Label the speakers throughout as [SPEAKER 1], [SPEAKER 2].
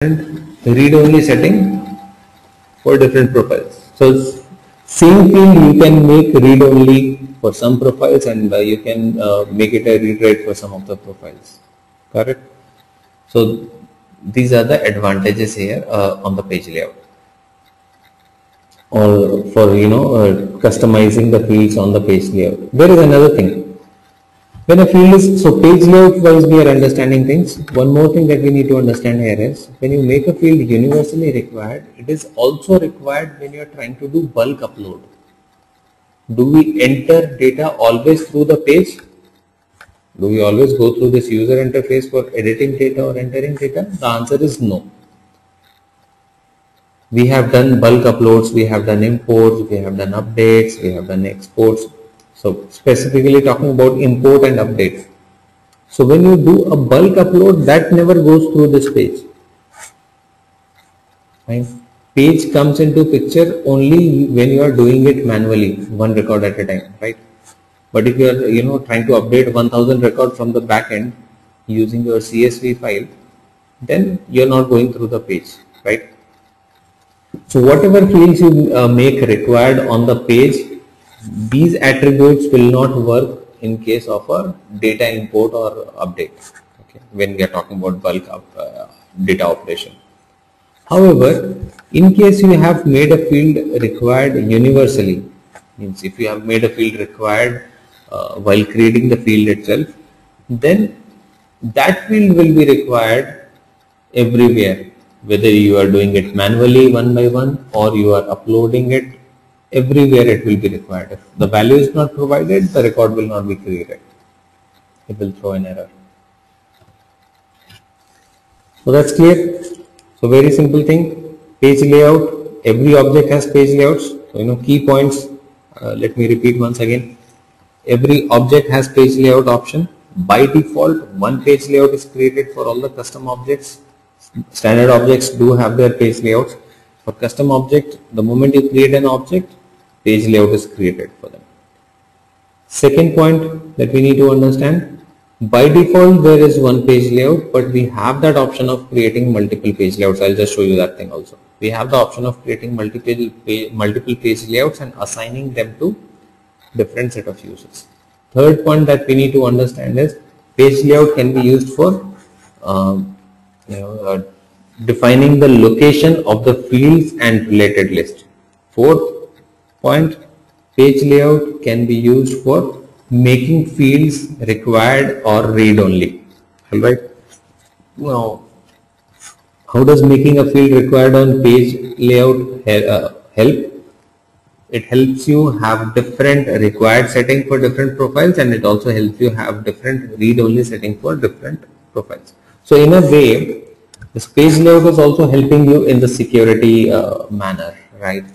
[SPEAKER 1] read-only setting for different profiles. So same field you can make read-only for some profiles, and you can make it a read-write for some of the profiles. Correct? So these are the advantages here on the page layout, or for customizing the fields on the page layout. There is another thing. When a field is, so page layout wise we are understanding things. One more thing that we need to understand here is, when you make a field universally required, it is also required when you are trying to do bulk upload. Do we enter data always through the page? Do we always go through this user interface for editing data or entering data? The answer is no. We have done bulk uploads, we have done imports, we have done updates, we have done exports. So specifically talking about import and update. So when you do a bulk upload, that never goes through this page. Right? Page comes into picture only when you are doing it manually, one record at a time, right? But if you are trying to update 1000 records from the back end using your CSV file, then you are not going through the page, right? So whatever fields you make required on the page, these attributes will not work in case of a data import or update, okay, when we are talking about bulk data operation. However, in case you have made a field required universally, means if you have made a field required while creating the field itself, then that field will be required everywhere, whether you are doing it manually one by one or you are uploading it. Everywhere it will be required. If the value is not provided, the record will not be created. It will throw an error. So that's clear. So very simple thing. Page layout. Every object has page layouts. So key points. Let me repeat once again. Every object has page layout option. By default, one page layout is created for all the custom objects. Standard objects do have their page layouts. For custom object, the moment you create an object, page layout is created for them. Second point that we need to understand, by default there is one page layout, but we have that option of creating multiple page layouts. I'll just show you that thing also. We have the option of creating multiple page layouts and assigning them to different set of users. Third point that we need to understand is, page layout can be used for defining the location of the fields and related list. Fourth point, page layout can be used for making fields required or read only. Alright. Now, how does making a field required on page layout help? It helps you have different required setting for different profiles, and it also helps you have different read only setting for different profiles. So in a way, this page layout is also helping you in the security manner, right?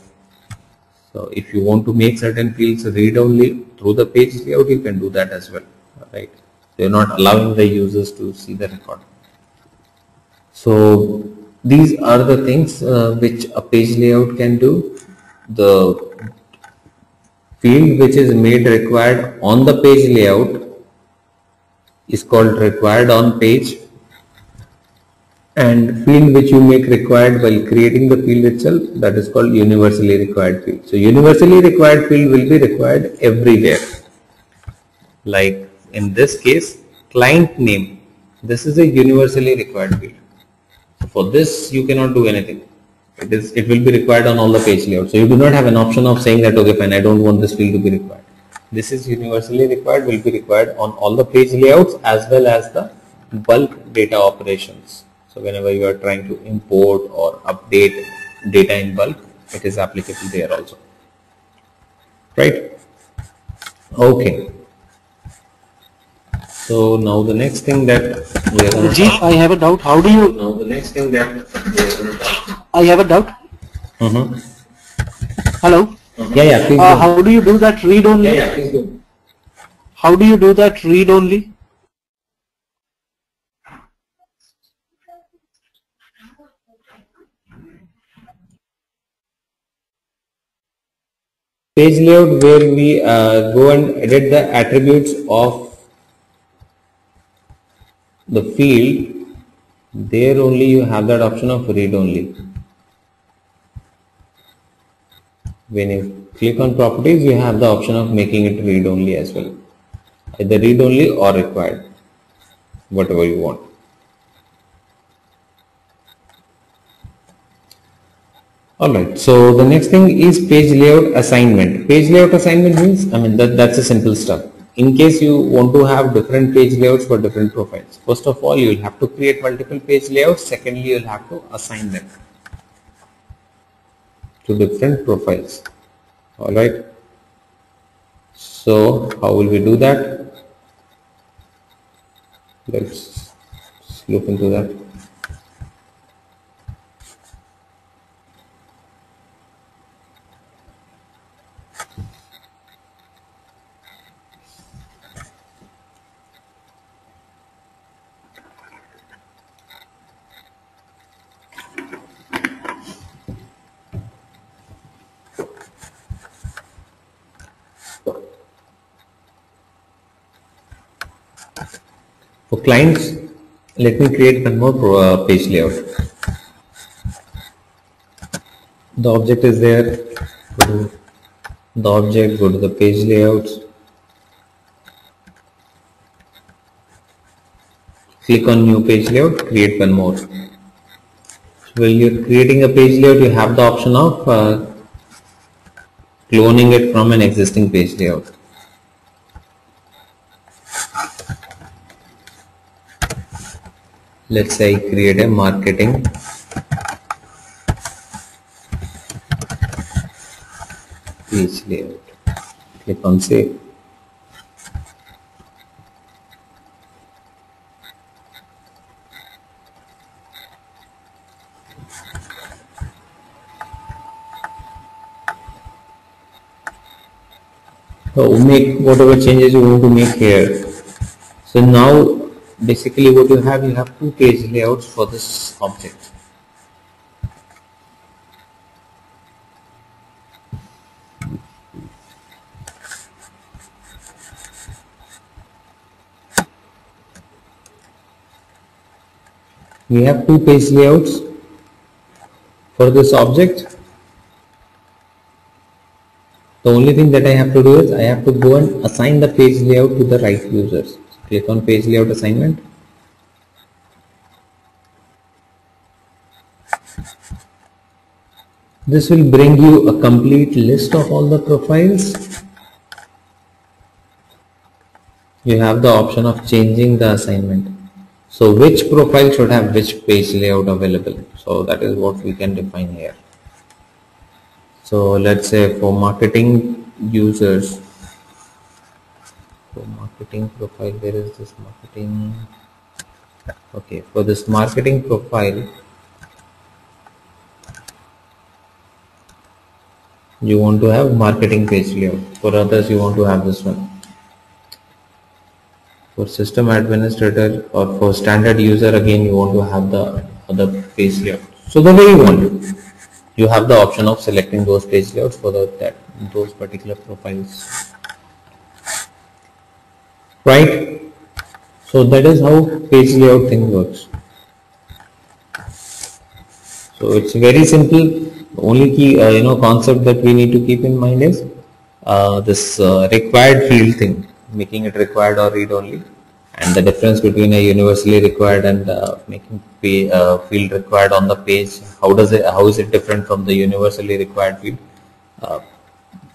[SPEAKER 1] So if you want to make certain fields read only through the page layout, you can do that as well, right? You're not allowing the users to see the record. So these are the things which a page layout can do. The field which is made required on the page layout is called required on page, and field which you make required while creating the field itself, that is called universally required field. So universally required field will be required everywhere. Like in this case, client name, this is a universally required field. So for this you cannot do anything. It will be required on all the page layouts. So you do not have an option of saying that, okay fine, I don't want this field to be required. This is universally required, will be required on all the page layouts as well as the bulk data operations. So whenever you are trying to import or update data in bulk, it is applicable there also. Right? Okay. So now the next thing that we are going to
[SPEAKER 2] I have a doubt. How do you?
[SPEAKER 1] Now the next thing that we are going to talk.
[SPEAKER 2] I have a doubt. Hello.
[SPEAKER 1] Yeah, please go.
[SPEAKER 2] How do you do that read only?
[SPEAKER 1] Yeah, please go.
[SPEAKER 2] How do you do that read only?
[SPEAKER 1] Page layout where we go and edit the attributes of the field There only you have that option of read only. When you click on properties, you have the option of making it read only as well. Either read only or required, whatever you want. Alright, so the next thing is page layout assignment. Page layout assignment means, that's a simple stuff. In case you want to have different page layouts for different profiles, first of all, you will have to create multiple page layouts. Secondly, you will have to assign them to different profiles. Alright, so how will we do that? Let's look into that. For clients, let me create one more page layout. The object is there. Go to the object, go to the page layouts. Click on new page layout, create one more. When you're creating a page layout, you have the option of cloning it from an existing page layout. Let's say I create a marketing page layout. Click on save. So make whatever changes you want to make here. So now basically what you have two page layouts for this object. We have two page layouts for this object. The only thing that I have to do is I have to go and assign the page layout to the right users. Click on page layout assignment. This will bring you a complete list of all the profiles. You have the option of changing the assignment. So which profile should have which page layout available. So that is what we can define here. So let's say for marketing users, for marketing profile, where is this marketing? Okay, for this marketing profile, you want to have marketing page layout. For others, you want to have this one. For system administrator or for standard user, again you want to have the other page layout. So the way you want it. You have the option of selecting those page layouts for those particular profiles, right? So that is how page layout thing works. So it's very simple. The only key concept that we need to keep in mind is this required field thing, making it required or read only, and the difference between a universally required and making field required on the page. How is it different from the universally required field?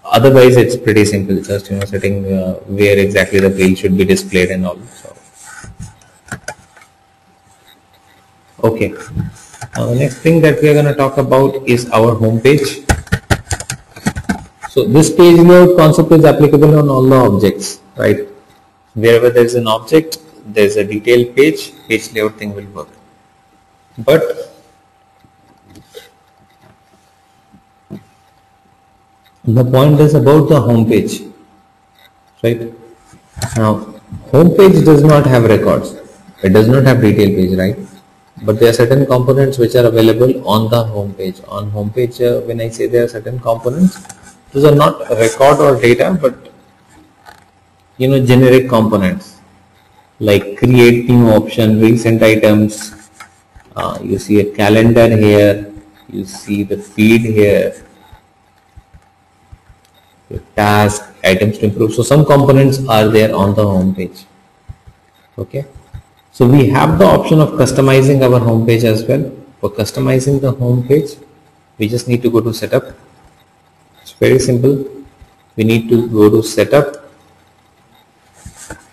[SPEAKER 1] Otherwise it's pretty simple, just setting where exactly the field should be displayed and all. So okay, the next thing that we are going to talk about is our home page. So this page layout concept is applicable on all the objects, right? Wherever there is an object, there is a detailed page layout thing will work. But the point is about the home page, right? Now, home page does not have records. It does not have detailed page, right? But there are certain components which are available on the home page. On home page, when I say there are certain components, those are not record or data, but generic components like create new option, recent items, You see a calendar here, you see the feed here, your task, items to improve. So some components are there on the home page. Okay. So we have the option of customizing our home page as well. For customizing the home page, we just need to go to setup. It's very simple. We need to go to setup,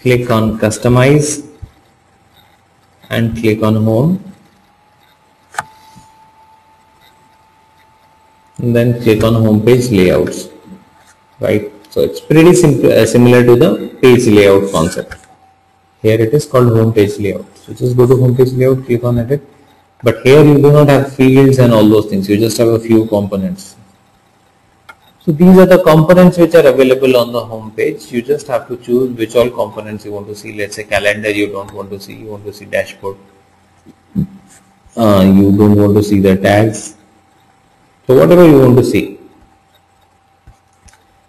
[SPEAKER 1] click on customize and click on home, and then click on home page layouts, right? So it's pretty simple, similar to the page layout concept. Here it is called home page layout. So just go to home page layout, click on edit, but here you do not have fields and all those things. You just have a few components. So these are the components which are available on the home page. You just have to choose which all components you want to see. Let's say calendar you don't want to see, you want to see dashboard. You don't want to see the tags. So whatever you want to see.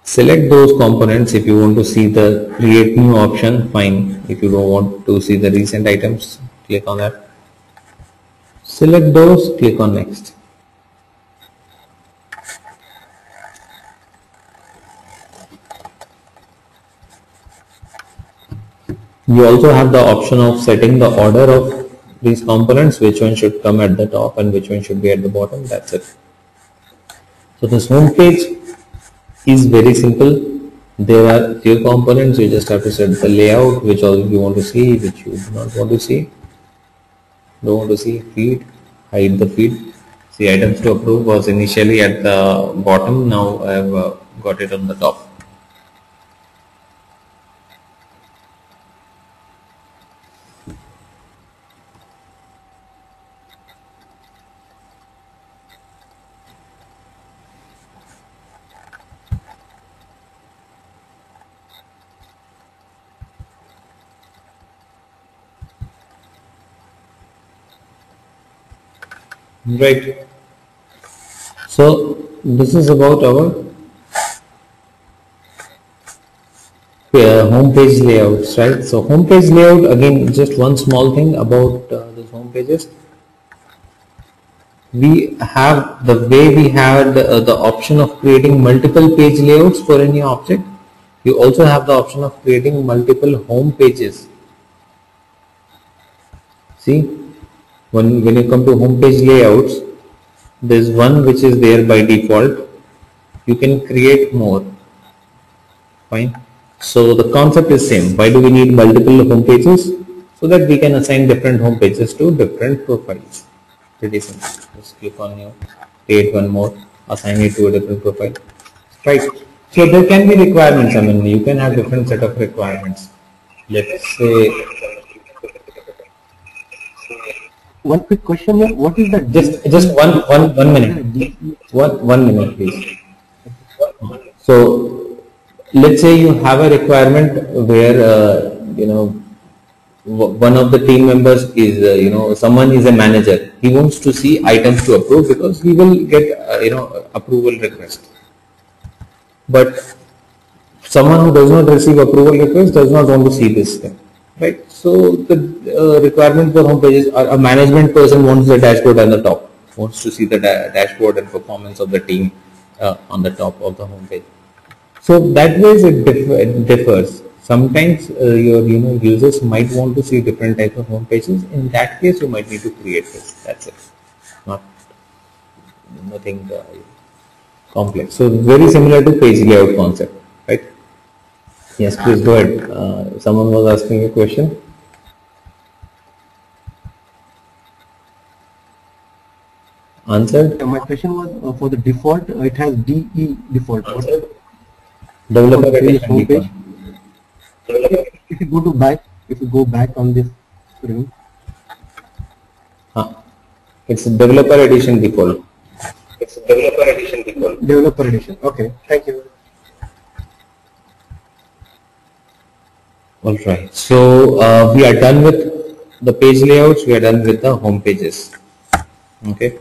[SPEAKER 1] Select those components. If you want to see the create new option, fine. If you don't want to see the recent items, click on that. Select those, click on next. You also have the option of setting the order of these components, which one should come at the top and which one should be at the bottom. That's it. So this home page is very simple. There are few components. You just have to set the layout, which all you want to see, which you do not want to see. Don't want to see feed, hide the feed. See, items to approve was initially at the bottom. Now I have got it on the top. Right. So this is about our home page layouts, right? So home page layout, again, just one small thing about this home pages. We have the way we had the option of creating multiple page layouts for any object. You also have the option of creating multiple home pages. See, when you come to home page layouts, there's one which is there by default. You can create more. Fine. So the concept is same. Why do we need multiple home pages? So that we can assign different home pages to different profiles. Pretty simple. Just click on new, create one more, assign it to a different profile. Right. So there can be requirements. I mean, you can have different set of requirements. Let's say.
[SPEAKER 2] One quick question here. What is the
[SPEAKER 1] just one minute. One minute, please. So let's say you have a requirement where one of the team members is someone is a manager. He wants to see items to approve because he will get approval request. But someone who does not receive approval request does not want to see this thing, right? So the requirement for home pages, a management person wants the dashboard on the top, wants to see the dashboard and performance of the team on the top of the home page. So that way it differs. Sometimes your users might want to see different types of home pages. In that case, you might need to create this. That's it. Nothing complex. So very similar to page layout concept, right? Yes, please go ahead. Someone was asking a question. Answered?
[SPEAKER 2] My question was for the default, it has DE default.
[SPEAKER 1] Developer edition default.
[SPEAKER 2] If you go back on this screen.
[SPEAKER 1] It's developer edition default.
[SPEAKER 2] Developer edition. Okay, thank you.
[SPEAKER 1] All right. So we are done with the page layouts. We are done with the home pages. Okay.